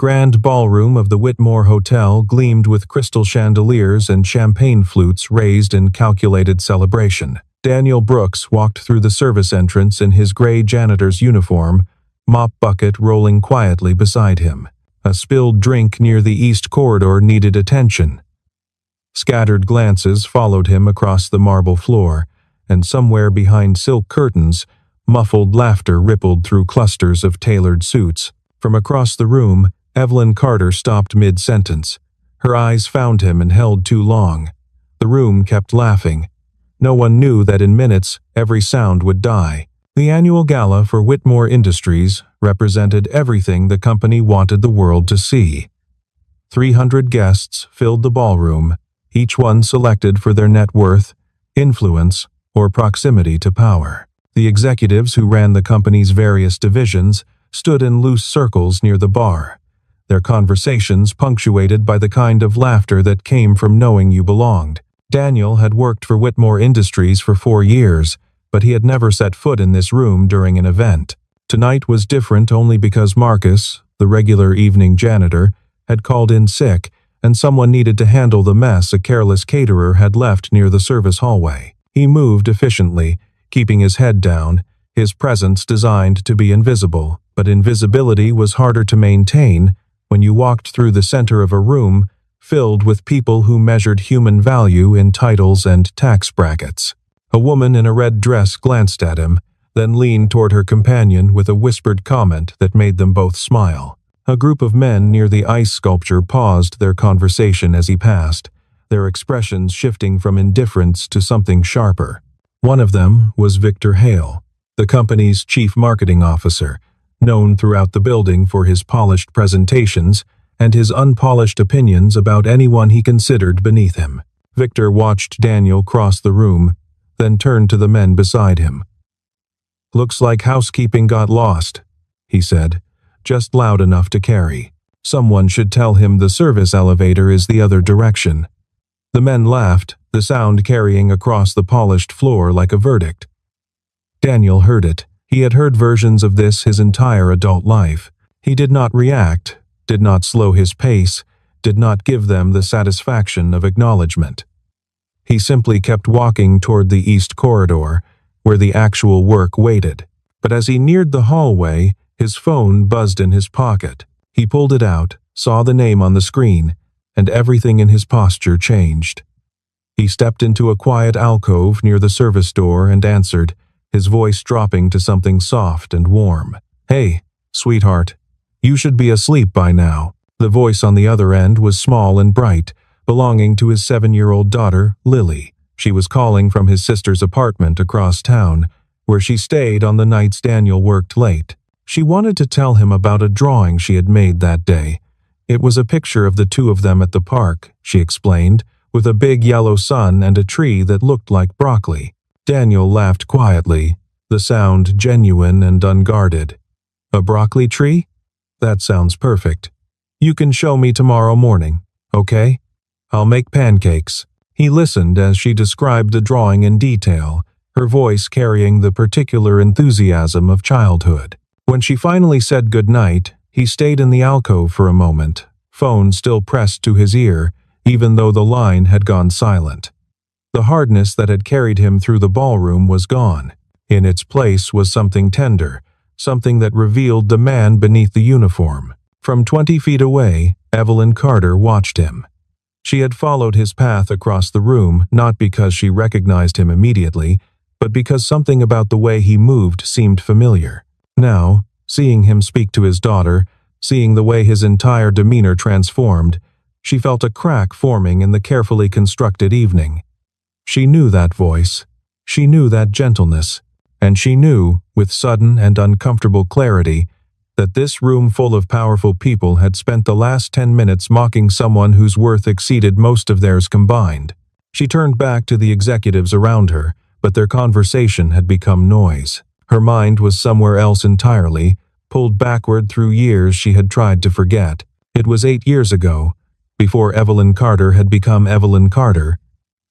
grand ballroom of the Whitmore Hotel gleamed with crystal chandeliers and champagne flutes raised in calculated celebration. Daniel Brooks walked through the service entrance in his gray janitor's uniform, mop bucket rolling quietly beside him. A spilled drink near the east corridor needed attention. Scattered glances followed him across the marble floor, and somewhere behind silk curtains, muffled laughter rippled through clusters of tailored suits. From across the room, Evelyn Carter stopped mid-sentence. Her eyes found him and held too long. The room kept laughing. No one knew that in minutes, every sound would die. The annual gala for Whitmore Industries represented everything the company wanted the world to see. 300 guests filled the ballroom, each one selected for their net worth, influence, or proximity to power. The executives who ran the company's various divisions stood in loose circles near the bar, their conversations punctuated by the kind of laughter that came from knowing you belonged. Daniel had worked for Whitmore Industries for 4 years, but he had never set foot in this room during an event. Tonight was different only because Marcus, the regular evening janitor, had called in sick, and someone needed to handle the mess a careless caterer had left near the service hallway. He moved efficiently, keeping his head down, his presence designed to be invisible, but invisibility was harder to maintain when you walked through the center of a room filled with people who measured human value in titles and tax brackets. A woman in a red dress glanced at him, then leaned toward her companion with a whispered comment that made them both smile. A group of men near the ice sculpture paused their conversation as he passed, their expressions shifting from indifference to something sharper. One of them was Victor Hale, the company's chief marketing officer, known throughout the building for his polished presentations and his unpolished opinions about anyone he considered beneath him. Victor watched Daniel cross the room, then turned to the men beside him. "Looks like housekeeping got lost," he said, just loud enough to carry. "Someone should tell him the service elevator is the other direction." The men laughed, the sound carrying across the polished floor like a verdict. Daniel heard it. He had heard versions of this his entire adult life. He did not react, did not slow his pace, did not give them the satisfaction of acknowledgement. He simply kept walking toward the east corridor, where the actual work waited. But as he neared the hallway, his phone buzzed in his pocket. He pulled it out, saw the name on the screen, and everything in his posture changed. He stepped into a quiet alcove near the service door and answered, his voice dropping to something soft and warm. "Hey, sweetheart. You should be asleep by now." The voice on the other end was small and bright, belonging to his 7-year-old daughter, Lily. She was calling from his sister's apartment across town, where she stayed on the nights Daniel worked late. She wanted to tell him about a drawing she had made that day. It was a picture of the two of them at the park, she explained, with a big yellow sun and a tree that looked like broccoli. Daniel laughed quietly, the sound genuine and unguarded. "A broccoli tree? That sounds perfect. You can show me tomorrow morning, okay? I'll make pancakes." He listened as she described the drawing in detail, her voice carrying the particular enthusiasm of childhood. When she finally said goodnight, he stayed in the alcove for a moment, phone still pressed to his ear, even though the line had gone silent. The hardness that had carried him through the ballroom was gone. In its place was something tender, something that revealed the man beneath the uniform. From 20 feet away, Evelyn Carter watched him. She had followed his path across the room not because she recognized him immediately, but because something about the way he moved seemed familiar. Now, seeing him speak to his daughter, seeing the way his entire demeanor transformed, she felt a crack forming in the carefully constructed evening. She knew that voice. She knew that gentleness. And she knew, with sudden and uncomfortable clarity, that this room full of powerful people had spent the last 10 minutes mocking someone whose worth exceeded most of theirs combined. She turned back to the executives around her, but their conversation had become noise. Her mind was somewhere else entirely, pulled backward through years she had tried to forget. It was 8 years ago, before Evelyn Carter had become Evelyn Carter,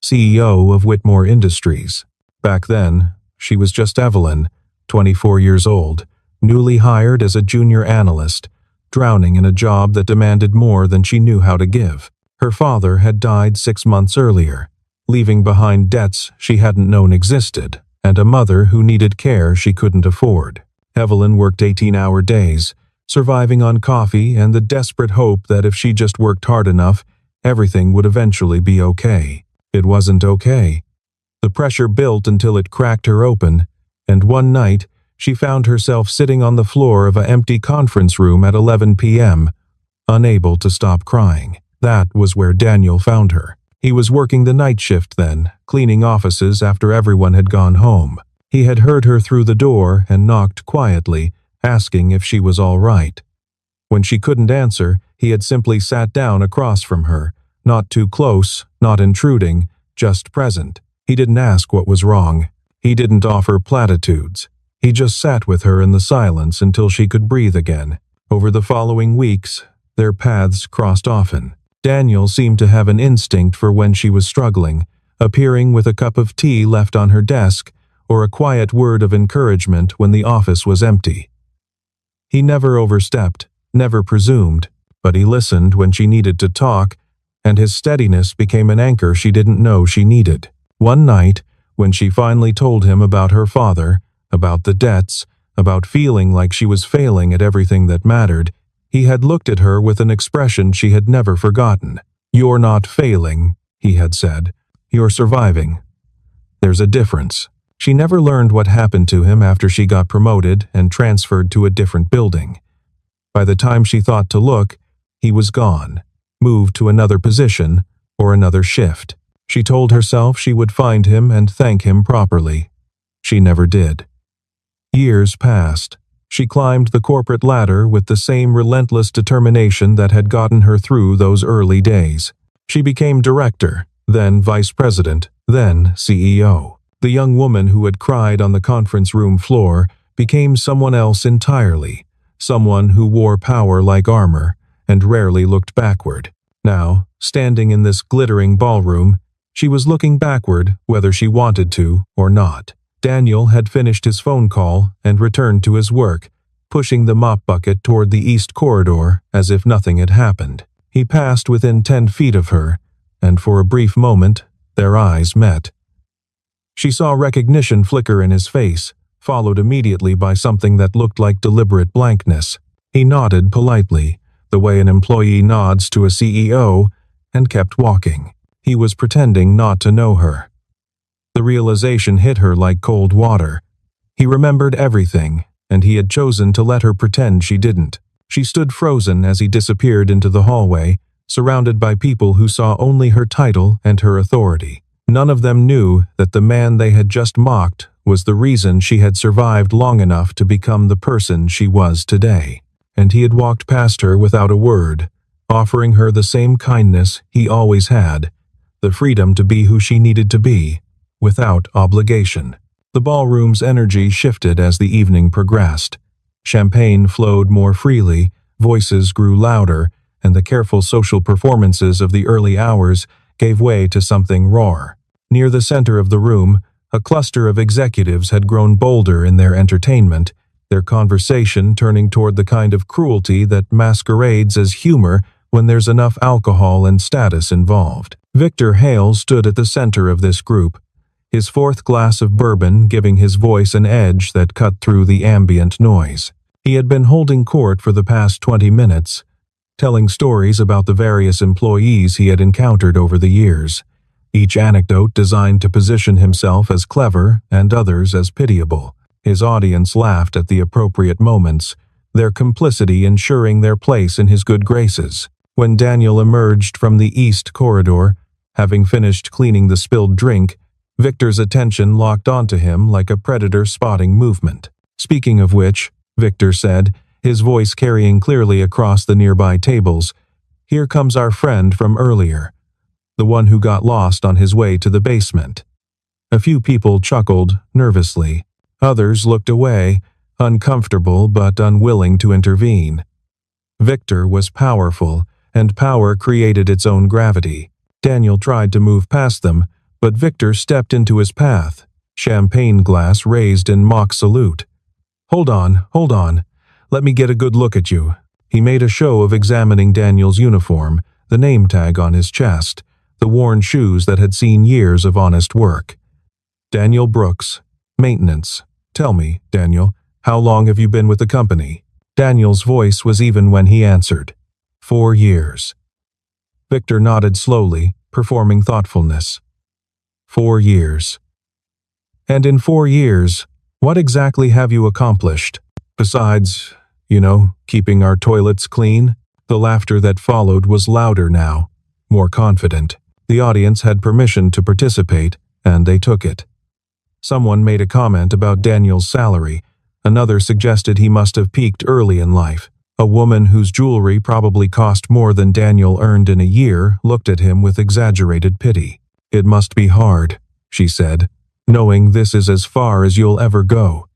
CEO of Whitmore Industries. Back then, she was just Evelyn, 24 years old, newly hired as a junior analyst, drowning in a job that demanded more than she knew how to give. Her father had died 6 months earlier, leaving behind debts she hadn't known existed, and a mother who needed care she couldn't afford. Evelyn worked 18-hour days, surviving on coffee and the desperate hope that if she just worked hard enough, everything would eventually be okay. It wasn't okay. The pressure built until it cracked her open, and one night, she found herself sitting on the floor of an empty conference room at 11 p.m., unable to stop crying. That was where Daniel found her. He was working the night shift then, cleaning offices after everyone had gone home. He had heard her through the door and knocked quietly, asking if she was all right. When she couldn't answer, he had simply sat down across from her, not too close, not intruding, just present. He didn't ask what was wrong. He didn't offer platitudes. He just sat with her in the silence until she could breathe again. Over the following weeks, their paths crossed often. Daniel seemed to have an instinct for when she was struggling, appearing with a cup of tea left on her desk or a quiet word of encouragement when the office was empty. He never overstepped, never presumed, but he listened when she needed to talk, and his steadiness became an anchor she didn't know she needed. One night, when she finally told him about her father, about the debts, about feeling like she was failing at everything that mattered, he had looked at her with an expression she had never forgotten. "You're not failing," he had said. "You're surviving." There's a difference. She never learned what happened to him after she got promoted and transferred to a different building. By the time she thought to look, he was gone, moved to another position or another shift. She told herself she would find him and thank him properly. She never did. Years passed. She climbed the corporate ladder with the same relentless determination that had gotten her through those early days. She became director, then vice president, then CEO. The young woman who had cried on the conference room floor became someone else entirely, someone who wore power like armor and rarely looked backward. Now, standing in this glittering ballroom, she was looking backward whether she wanted to or not. Daniel had finished his phone call and returned to his work, pushing the mop bucket toward the east corridor as if nothing had happened. He passed within 10 feet of her, and for a brief moment, their eyes met. She saw recognition flicker in his face, followed immediately by something that looked like deliberate blankness. He nodded politely, the way an employee nods to a CEO, and kept walking. He was pretending not to know her. The realization hit her like cold water. He remembered everything, and he had chosen to let her pretend she didn't. She stood frozen as he disappeared into the hallway, surrounded by people who saw only her title and her authority. None of them knew that the man they had just mocked was the reason she had survived long enough to become the person she was today. And he had walked past her without a word, offering her the same kindness he always had, the freedom to be who she needed to be, without obligation. The ballroom's energy shifted as the evening progressed. Champagne flowed more freely, voices grew louder, and the careful social performances of the early hours gave way to something raw. Near the center of the room, a cluster of executives had grown bolder in their entertainment, their conversation turning toward the kind of cruelty that masquerades as humor when there's enough alcohol and status involved. Victor Hale stood at the center of this group, his fourth glass of bourbon giving his voice an edge that cut through the ambient noise. He had been holding court for the past 20 minutes, telling stories about the various employees he had encountered over the years, each anecdote designed to position himself as clever and others as pitiable. His audience laughed at the appropriate moments, their complicity ensuring their place in his good graces. When Daniel emerged from the east corridor, having finished cleaning the spilled drink, Victor's attention locked onto him like a predator spotting movement. "Speaking of which," Victor said, his voice carrying clearly across the nearby tables, "here comes our friend from earlier, the one who got lost on his way to the basement." A few people chuckled nervously. Others looked away, uncomfortable but unwilling to intervene. Victor was powerful, and power created its own gravity. Daniel tried to move past them, but Victor stepped into his path, champagne glass raised in mock salute. Hold on. Let me get a good look at you." He made a show of examining Daniel's uniform, the name tag on his chest, the worn shoes that had seen years of honest work. Daniel Brooks, maintenance. Tell me, Daniel, how long have you been with the company? Daniel's voice was even when he answered. 4 years. Victor nodded slowly, performing thoughtfulness. 4 years. And in 4 years, what exactly have you accomplished? Besides, keeping our toilets clean? The laughter that followed was louder now, more confident. The audience had permission to participate, and they took it. Someone made a comment about Daniel's salary. Another suggested he must have peaked early in life. A woman whose jewelry probably cost more than Daniel earned in a year looked at him with exaggerated pity. It must be hard, she said, knowing this is as far as you'll ever go.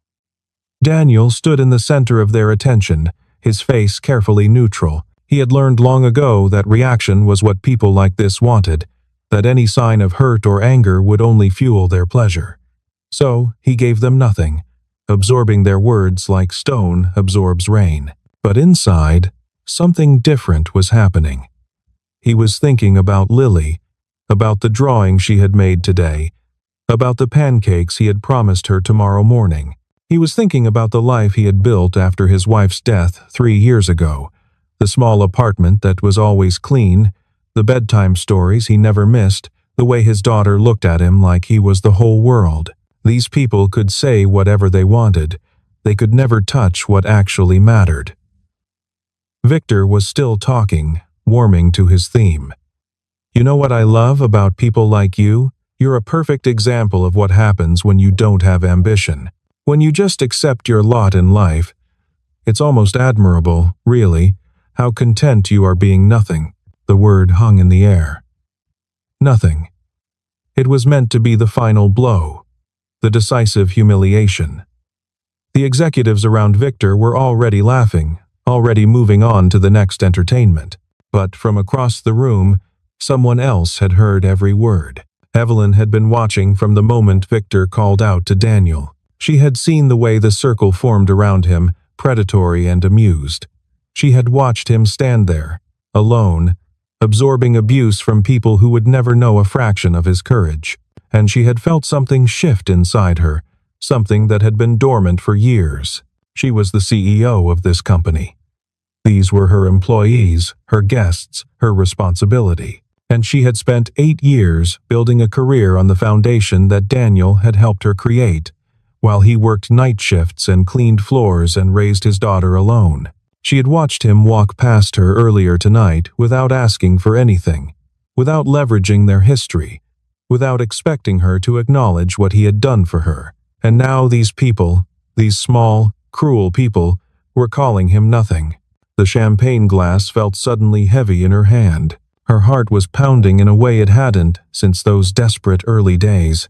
Daniel stood in the center of their attention, his face carefully neutral. He had learned long ago that reaction was what people like this wanted, that any sign of hurt or anger would only fuel their pleasure. So he gave them nothing, absorbing their words like stone absorbs rain. But inside, something different was happening. He was thinking about Lily, about the drawing she had made today, about the pancakes he had promised her tomorrow morning. He was thinking about the life he had built after his wife's death 3 years ago, the small apartment that was always clean, the bedtime stories he never missed, the way his daughter looked at him like he was the whole world. These people could say whatever they wanted. They could never touch what actually mattered. Victor was still talking, warming to his theme. You know what I love about people like you? You're a perfect example of what happens when you don't have ambition. When you just accept your lot in life. It's almost admirable, really, how content you are being nothing. The word hung in the air. Nothing. It was meant to be the final blow, the decisive humiliation. The executives around Victor were already laughing, already moving on to the next entertainment. But from across the room, someone else had heard every word. Evelyn had been watching from the moment Victor called out to Daniel. She had seen the way the circle formed around him, predatory and amused. She had watched him stand there, alone, absorbing abuse from people who would never know a fraction of his courage. And she had felt something shift inside her, something that had been dormant for years. She was the CEO of this company. These were her employees, her guests, her responsibility. And she had spent 8 years building a career on the foundation that Daniel had helped her create, while he worked night shifts and cleaned floors and raised his daughter alone. She had watched him walk past her earlier tonight without asking for anything, without leveraging their history, without expecting her to acknowledge what he had done for her. And now these people, these small, cruel people, were calling him nothing. The champagne glass felt suddenly heavy in her hand. Her heart was pounding in a way it hadn't since those desperate early days.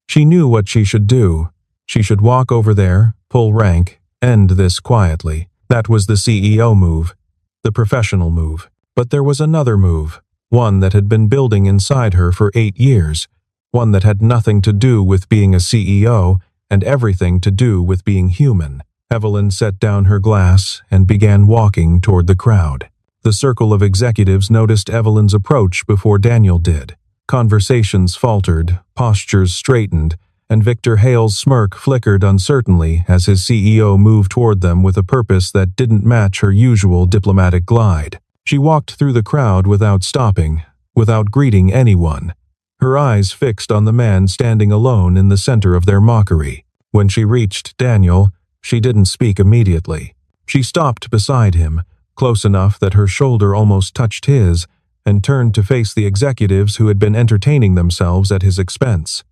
She knew what she should do. She should walk over there, pull rank, end this quietly. That was the CEO move, the professional move. But there was another move, one that had been building inside her for 8 years, one that had nothing to do with being a CEO and everything to do with being human. Evelyn set down her glass and began walking toward the crowd. The circle of executives noticed Evelyn's approach before Daniel did. Conversations faltered, postures straightened, and Victor Hale's smirk flickered uncertainly as his CEO moved toward them with a purpose that didn't match her usual diplomatic glide. She walked through the crowd without stopping, without greeting anyone, her eyes fixed on the man standing alone in the center of their mockery. When she reached Daniel, she didn't speak immediately. She stopped beside him, close enough that her shoulder almost touched his, and turned to face the executives who had been entertaining themselves at his expense.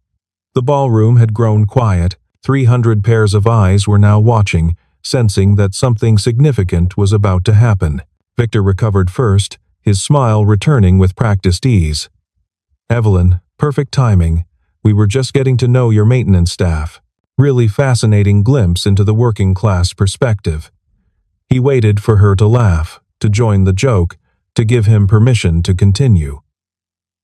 The ballroom had grown quiet. 300 pairs of eyes were now watching, sensing that something significant was about to happen. Victor recovered first, his smile returning with practiced ease. Evelyn, perfect timing. We were just getting to know your maintenance staff. Really fascinating glimpse into the working class perspective. He waited for her to laugh, to join the joke, to give him permission to continue.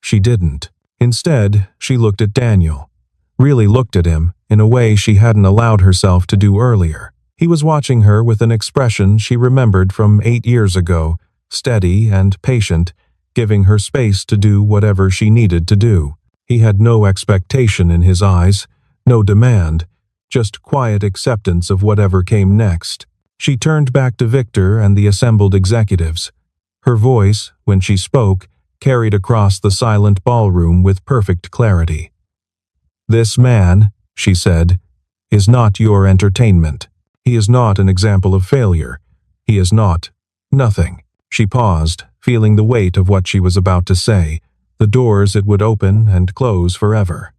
She didn't. Instead, she looked at Daniel. Really looked at him in a way she hadn't allowed herself to do earlier. He was watching her with an expression she remembered from 8 years ago, steady and patient, giving her space to do whatever she needed to do. He had no expectation in his eyes, no demand, just quiet acceptance of whatever came next. She turned back to Victor and the assembled executives. Her voice, when she spoke, carried across the silent ballroom with perfect clarity. "This man," she said, "is not your entertainment. He is not an example of failure. He is not nothing." She paused, feeling the weight of what she was about to say, the doors it would open and close forever.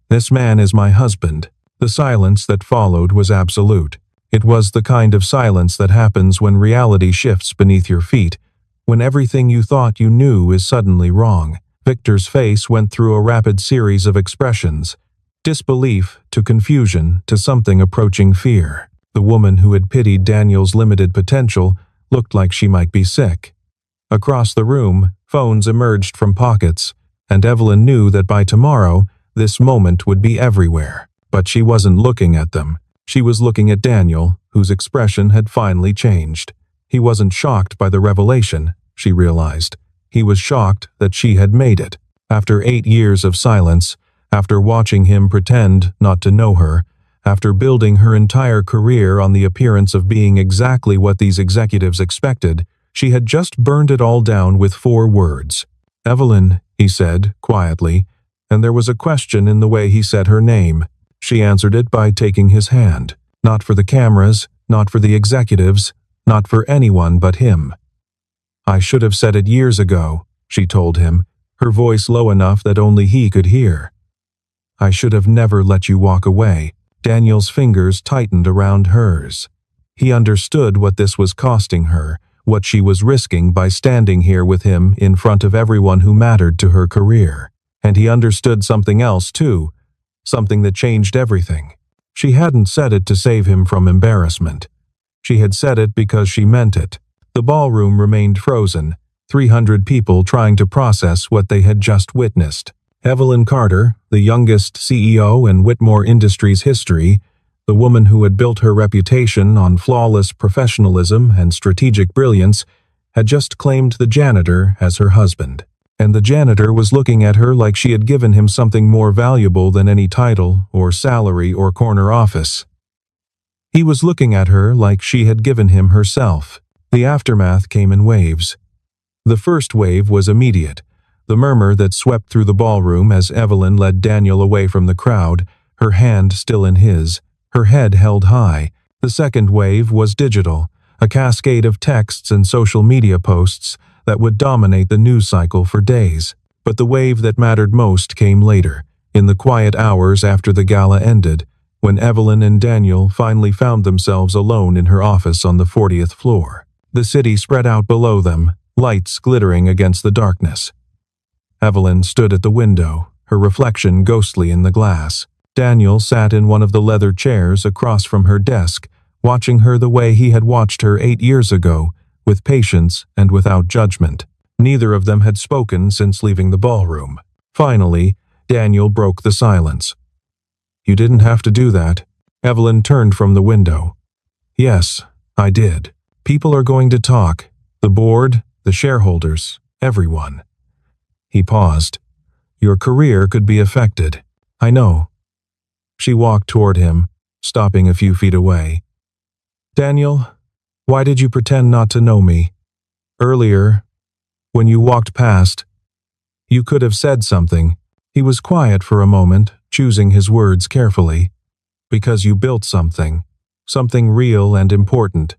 "This man is my husband." The silence that followed was absolute. It was the kind of silence that happens when reality shifts beneath your feet, when everything you thought you knew is suddenly wrong. Victor's face went through a rapid series of expressions, disbelief to confusion to something approaching fear. The woman who had pitied Daniel's limited potential looked like she might be sick. Across the room, phones emerged from pockets, and Evelyn knew that by tomorrow, this moment would be everywhere. But she wasn't looking at them. She was looking at Daniel, whose expression had finally changed. He wasn't shocked by the revelation, she realized. He was shocked that she had made it. After 8 years of silence, after watching him pretend not to know her, after building her entire career on the appearance of being exactly what these executives expected, she had just burned it all down with 4 words. "Evelyn," he said, quietly, and there was a question in the way he said her name. She answered it by taking his hand. Not for the cameras, not for the executives, not for anyone but him. "I should have said it years ago," she told him, her voice low enough that only he could hear. "I should have never let you walk away." Daniel's fingers tightened around hers. He understood what this was costing her, what she was risking by standing here with him in front of everyone who mattered to her career. And he understood something else too, something that changed everything. She hadn't said it to save him from embarrassment. She had said it because she meant it. The ballroom remained frozen, 300 people trying to process what they had just witnessed. Evelyn Carter, the youngest CEO in Whitmore Industries history, the woman who had built her reputation on flawless professionalism and strategic brilliance, had just claimed the janitor as her husband. And the janitor was looking at her like she had given him something more valuable than any title or salary or corner office. He was looking at her like she had given him herself. The aftermath came in waves. The first wave was immediate. The murmur that swept through the ballroom as Evelyn led Daniel away from the crowd, her hand still in his, her head held high. The second wave was digital, a cascade of texts and social media posts that would dominate the news cycle for days. But the wave that mattered most came later, in the quiet hours after the gala ended, when Evelyn and Daniel finally found themselves alone in her office on the 40th floor. The city spread out below them, lights glittering against the darkness. Evelyn stood at the window, her reflection ghostly in the glass. Daniel sat in one of the leather chairs across from her desk, watching her the way he had watched her 8 years ago, with patience and without judgment. Neither of them had spoken since leaving the ballroom. Finally, Daniel broke the silence. "You didn't have to do that." Evelyn turned from the window. "Yes, I did. People are going to talk. The board, the shareholders, everyone." He paused. "Your career could be affected. I know." She walked toward him, stopping a few feet away. "Daniel, why did you pretend not to know me? Earlier, when you walked past, you could have said something." He was quiet for a moment, choosing his words carefully. "Because you built something real and important,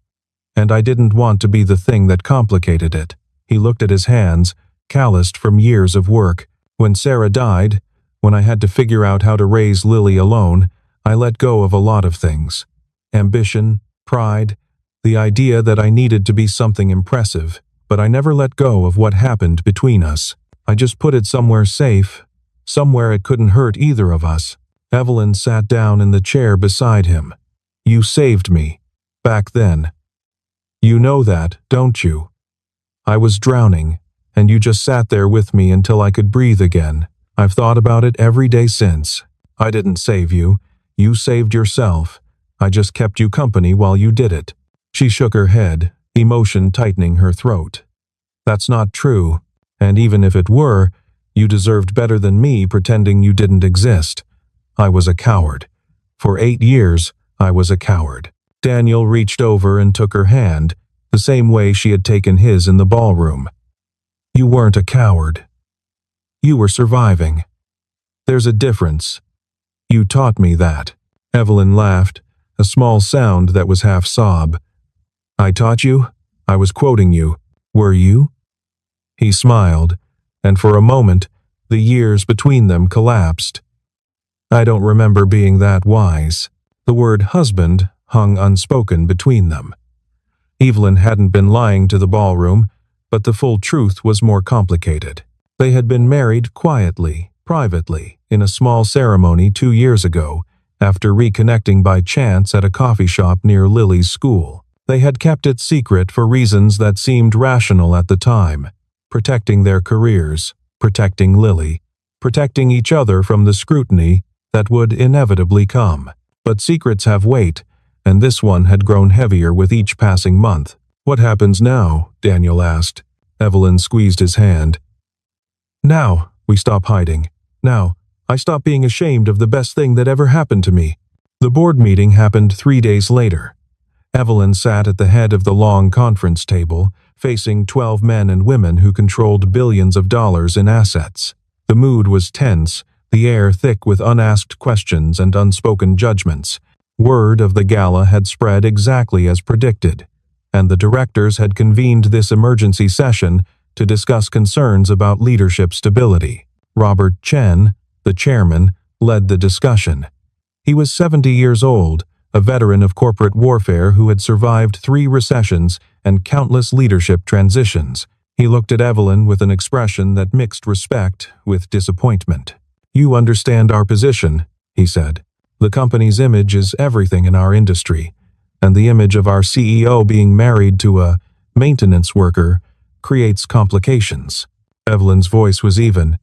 and I didn't want to be the thing that complicated it." He looked at his hands, calloused from years of work. "When Sarah died, when I had to figure out how to raise Lily alone, I let go of a lot of things. Ambition, pride, the idea that I needed to be something impressive, but I never let go of what happened between us. I just put it somewhere safe, somewhere it couldn't hurt either of us." Evelyn sat down in the chair beside him. "You saved me, back then. You know that, don't you? I was drowning, and you just sat there with me until I could breathe again. I've thought about it every day since. I didn't save you. You saved yourself. I just kept you company while you did it." She shook her head, emotion tightening her throat. "That's not true, and even if it were, you deserved better than me pretending you didn't exist. I was a coward. For 8 years, I was a coward." Daniel reached over and took her hand, the same way she had taken his in the ballroom. "You weren't a coward. You were surviving. There's a difference. You taught me that." Evelyn laughed, a small sound that was half sob. "I taught you? I was quoting you. Were you?" He smiled, and for a moment, the years between them collapsed. "I don't remember being that wise." The word husband hung unspoken between them. Evelyn hadn't been lying to the ballroom, but the full truth was more complicated. They had been married quietly, privately, in a small ceremony 2 years ago, after reconnecting by chance at a coffee shop near Lily's school. They had kept it secret for reasons that seemed rational at the time, protecting their careers, protecting Lily, protecting each other from the scrutiny that would inevitably come. But secrets have weight, and this one had grown heavier with each passing month. "What happens now?" Daniel asked. Evelyn squeezed his hand. "Now, we stop hiding. Now, I stop being ashamed of the best thing that ever happened to me." The board meeting happened 3 days later. Evelyn sat at the head of the long conference table, facing 12 men and women who controlled billions of dollars in assets. The mood was tense, the air thick with unasked questions and unspoken judgments. Word of the gala had spread exactly as predicted, and the directors had convened this emergency session to discuss concerns about leadership stability. Robert Chen, the chairman, led the discussion. He was 70 years old, a veteran of corporate warfare who had survived 3 recessions and countless leadership transitions. He looked at Evelyn with an expression that mixed respect with disappointment. "You understand our position," he said. "The company's image is everything in our industry, and the image of our CEO being married to a maintenance worker creates complications." Evelyn's voice was even.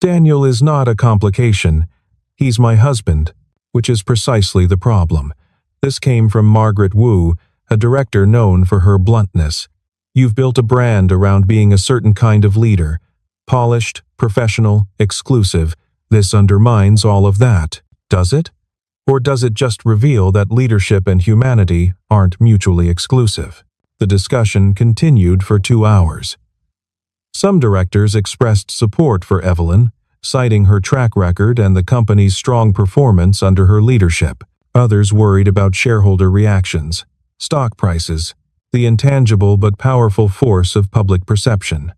"Daniel is not a complication. He's my husband, which is precisely the problem." This came from Margaret Wu, a director known for her bluntness. "You've built a brand around being a certain kind of leader. Polished, professional, exclusive. This undermines all of that, does it? Or does it just reveal that leadership and humanity aren't mutually exclusive?" The discussion continued for 2 hours. Some directors expressed support for Evelyn, citing her track record and the company's strong performance under her leadership. Others worried about shareholder reactions, stock prices, the intangible but powerful force of public perception.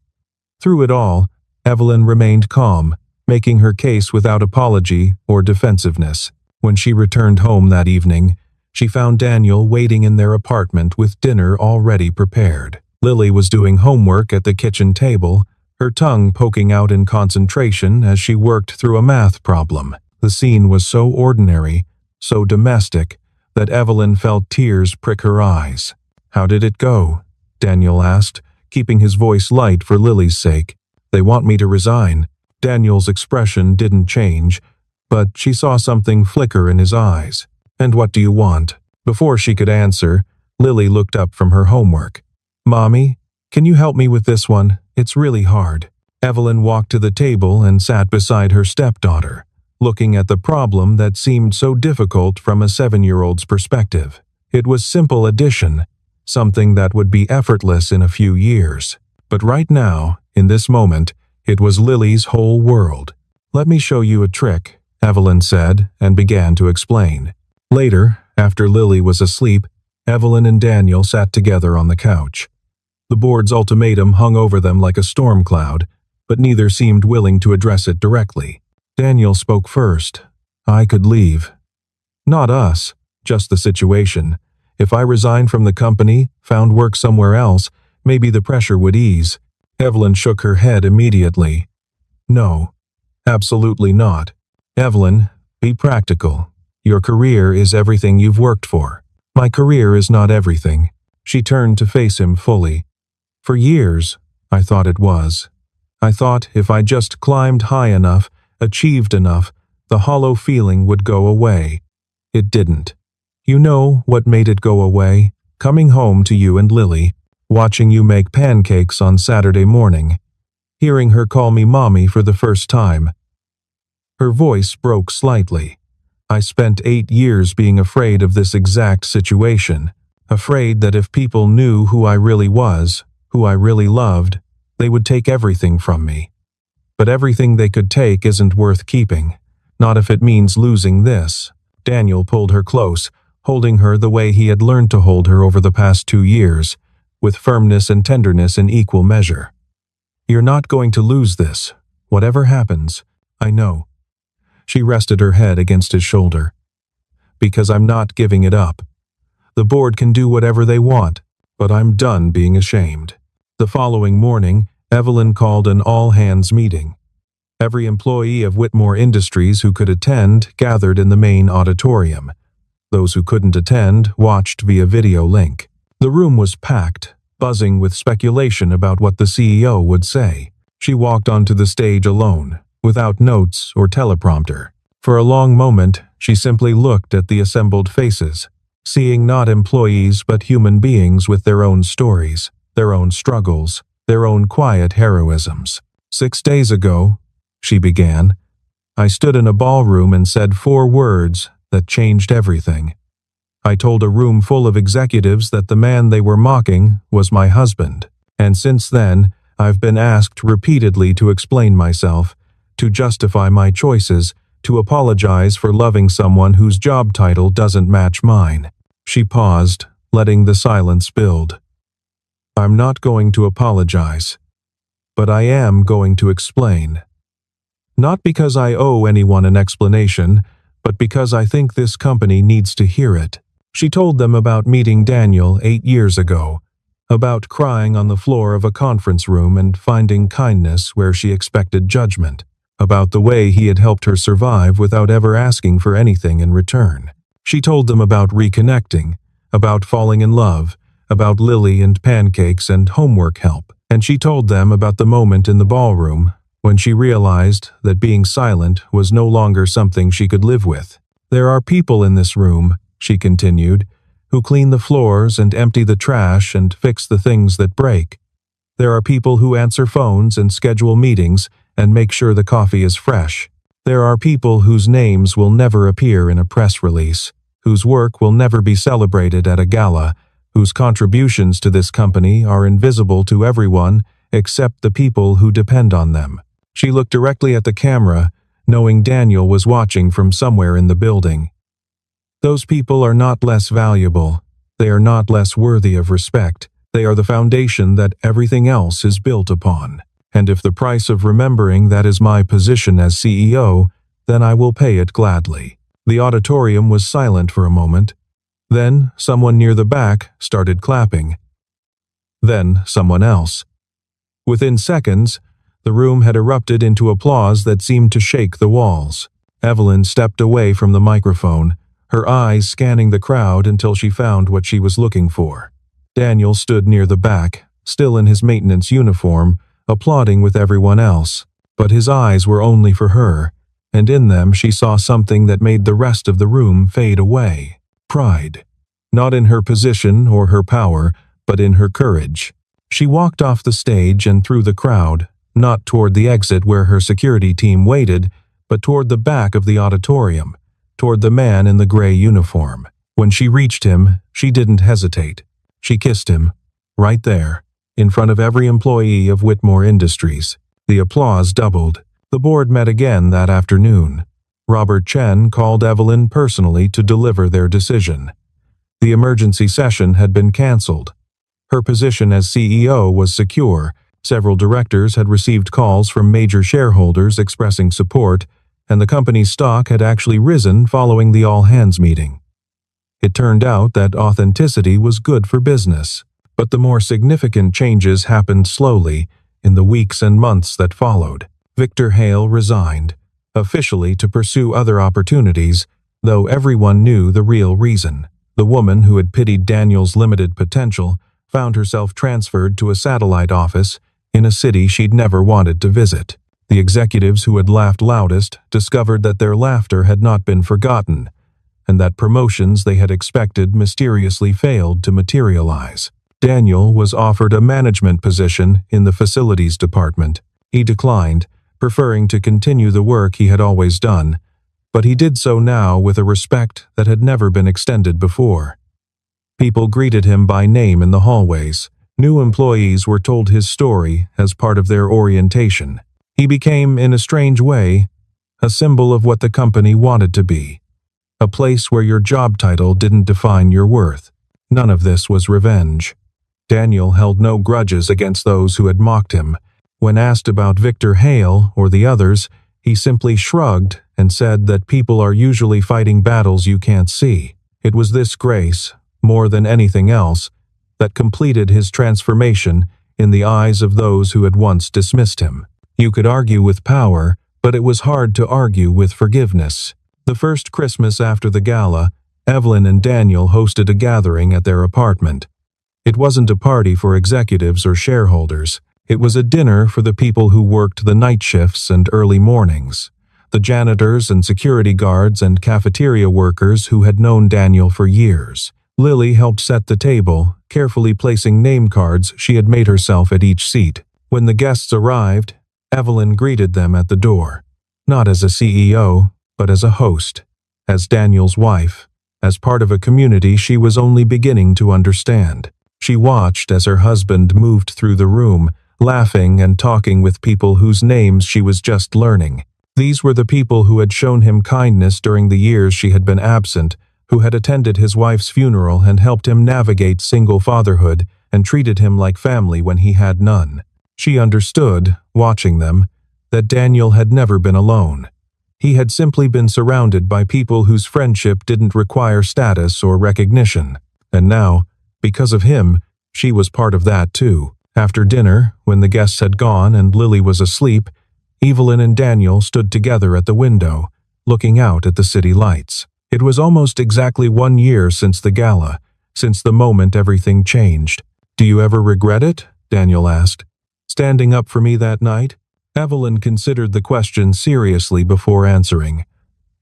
Through it all, Evelyn remained calm, making her case without apology or defensiveness. When she returned home that evening, she found Daniel waiting in their apartment with dinner already prepared. Lily was doing homework at the kitchen table, her tongue poking out in concentration as she worked through a math problem. The scene was so ordinary, so domestic, that Evelyn felt tears prick her eyes. "How did it go?" Daniel asked, keeping his voice light for Lily's sake. "They want me to resign." Daniel's expression didn't change, but she saw something flicker in his eyes. "And what do you want?" Before she could answer, Lily looked up from her homework. "Mommy, can you help me with this one? It's really hard." Evelyn walked to the table and sat beside her stepdaughter, looking at the problem that seemed so difficult from a 7-year-old's perspective. It was simple addition, something that would be effortless in a few years. But right now, in this moment, it was Lily's whole world. "Let me show you a trick," Evelyn said, and began to explain. Later, after Lily was asleep, Evelyn and Daniel sat together on the couch. The board's ultimatum hung over them like a storm cloud, but neither seemed willing to address it directly. Daniel spoke first. "I could leave. Not us, just the situation. If I resigned from the company, found work somewhere else, maybe the pressure would ease." Evelyn shook her head immediately. "No, absolutely not. Evelyn, be practical. Your career is everything you've worked for. My career is not everything." She turned to face him fully. "For years, I thought it was. I thought if I just climbed high enough, achieved enough, the hollow feeling would go away. It didn't. You know what made it go away? Coming home to you and Lily, watching you make pancakes on Saturday morning, hearing her call me mommy for the first time. Her voice broke slightly. I spent 8 years being afraid of this exact situation, afraid that if people knew who I really was, who I really loved, they would take everything from me. But everything they could take isn't worth keeping, not if it means losing this. Daniel pulled her close, holding her the way he had learned to hold her over the past 2 years, with firmness and tenderness in equal measure. You're not going to lose this. Whatever happens, I know. She rested her head against his shoulder. Because I'm not giving it up. The board can do whatever they want, but I'm done being ashamed. The following morning, Evelyn called an all-hands meeting. Every employee of Whitmore Industries who could attend gathered in the main auditorium. Those who couldn't attend watched via video link. The room was packed, buzzing with speculation about what the CEO would say. She walked onto the stage alone, without notes or teleprompter. For a long moment, she simply looked at the assembled faces, seeing not employees but human beings with their own stories, their own struggles, their own quiet heroisms. 6 days ago, she began, I stood in a ballroom and said 4 words that changed everything. I told a room full of executives that the man they were mocking was my husband, and since then, I've been asked repeatedly to explain myself, to justify my choices, to apologize for loving someone whose job title doesn't match mine. She paused, letting the silence build. I'm not going to apologize, but I am going to explain. Not because I owe anyone an explanation, but because I think this company needs to hear it. She told them about meeting Daniel 8 years ago, about crying on the floor of a conference room and finding kindness where she expected judgment, about the way he had helped her survive without ever asking for anything in return. She told them about reconnecting, about falling in love, about Lily and pancakes and homework help, and she told them about the moment in the ballroom when she realized that being silent was no longer something she could live with. There are people in this room, she continued, who clean the floors and empty the trash and fix the things that break. There are people who answer phones and schedule meetings and make sure the coffee is fresh. There are people whose names will never appear in a press release, whose work will never be celebrated at a gala, whose contributions to this company are invisible to everyone except the people who depend on them. She looked directly at the camera, knowing Daniel was watching from somewhere in the building. Those people are not less valuable. They are not less worthy of respect. They are the foundation that everything else is built upon. And if the price of remembering that is my position as CEO, then I will pay it gladly. The auditorium was silent for a moment. Then someone near the back started clapping. Then someone else. Within seconds, the room had erupted into applause that seemed to shake the walls. Evelyn stepped away from the microphone, her eyes scanning the crowd until she found what she was looking for. Daniel stood near the back, still in his maintenance uniform, applauding with everyone else, but his eyes were only for her, and in them she saw something that made the rest of the room fade away. Pride. Not in her position or her power, but in her courage. She walked off the stage and through the crowd, not toward the exit where her security team waited, but toward the back of the auditorium, toward the man in the gray uniform. When she reached him, she didn't hesitate. She kissed him, right there, in front of every employee of Whitmore Industries. The applause doubled. The board met again that afternoon. Robert Chen called Evelyn personally to deliver their decision. The emergency session had been canceled. Her position as CEO was secure. Several directors had received calls from major shareholders expressing support, and the company's stock had actually risen following the all-hands meeting. It turned out that authenticity was good for business, but the more significant changes happened slowly in the weeks and months that followed. Victor Hale resigned, officially to pursue other opportunities, though everyone knew the real reason. The woman who had pitied Daniel's limited potential found herself transferred to a satellite office in a city she'd never wanted to visit. The executives who had laughed loudest discovered that their laughter had not been forgotten. and that promotions they had expected mysteriously failed to materialize. Daniel was offered a management position in the facilities department. He declined, preferring to continue the work he had always done, but he did so now with a respect that had never been extended before. People greeted him by name in the hallways. New employees were told his story as part of their orientation. He became, in a strange way, a symbol of what the company wanted to be. A place where your job title didn't define your worth. None of this was revenge. Daniel held no grudges against those who had mocked him. When asked about Victor Hale or the others, he simply shrugged and said that people are usually fighting battles you can't see. It was this grace, more than anything else, that completed his transformation in the eyes of those who had once dismissed him. You could argue with power, but it was hard to argue with forgiveness. The first Christmas after the gala, Evelyn and Daniel hosted a gathering at their apartment. It wasn't a party for executives or shareholders. It was a dinner for the people who worked the night shifts and early mornings. The janitors and security guards and cafeteria workers who had known Daniel for years. Lily helped set the table, carefully placing name cards she had made herself at each seat. When the guests arrived, Evelyn greeted them at the door. Not as a CEO, but as a host, as Daniel's wife, as part of a community she was only beginning to understand. She watched as her husband moved through the room, laughing and talking with people whose names she was just learning. These were the people who had shown him kindness during the years she had been absent, who had attended his wife's funeral and helped him navigate single fatherhood and treated him like family when he had none. She understood, watching them, that Daniel had never been alone. He had simply been surrounded by people whose friendship didn't require status or recognition. And now, because of him, she was part of that too. After dinner, when the guests had gone and Lily was asleep, Evelyn and Daniel stood together at the window, looking out at the city lights. It was almost exactly 1 year since the gala, since the moment everything changed. "Do you ever regret it?" Daniel asked. "Standing up for me that night?" Evelyn considered the question seriously before answering.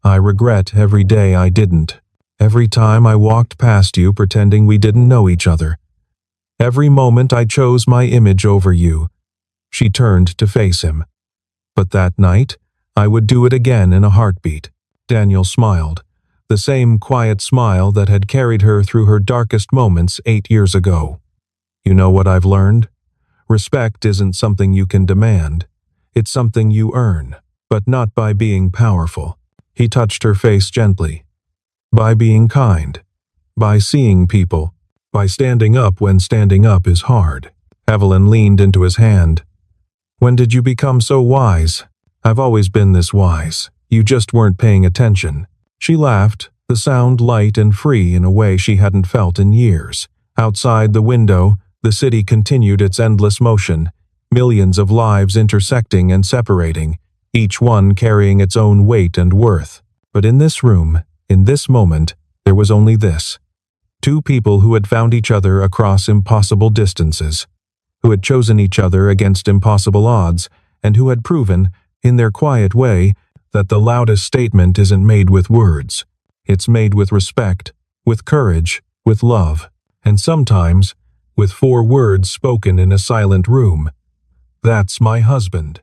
"I regret every day I didn't. Every time I walked past you pretending we didn't know each other. Every moment I chose my image over you." She turned to face him. "But that night, I would do it again in a heartbeat." Daniel smiled, the same quiet smile that had carried her through her darkest moments 8 years ago. "You know what I've learned? Respect isn't something you can demand. It's something you earn, but not by being powerful." He touched her face gently. "By being kind. By seeing people. By standing up when standing up is hard." Evelyn leaned into his hand. "When did you become so wise?" "I've always been this wise. You just weren't paying attention." She laughed, the sound light and free in a way she hadn't felt in years. Outside the window, the city continued its endless motion, millions of lives intersecting and separating, each one carrying its own weight and worth. But in this room, in this moment, there was only this. 2 people who had found each other across impossible distances, who had chosen each other against impossible odds, and who had proven, in their quiet way, that the loudest statement isn't made with words. It's made with respect, with courage, with love, and sometimes with 4 words spoken in a silent room. "That's my husband."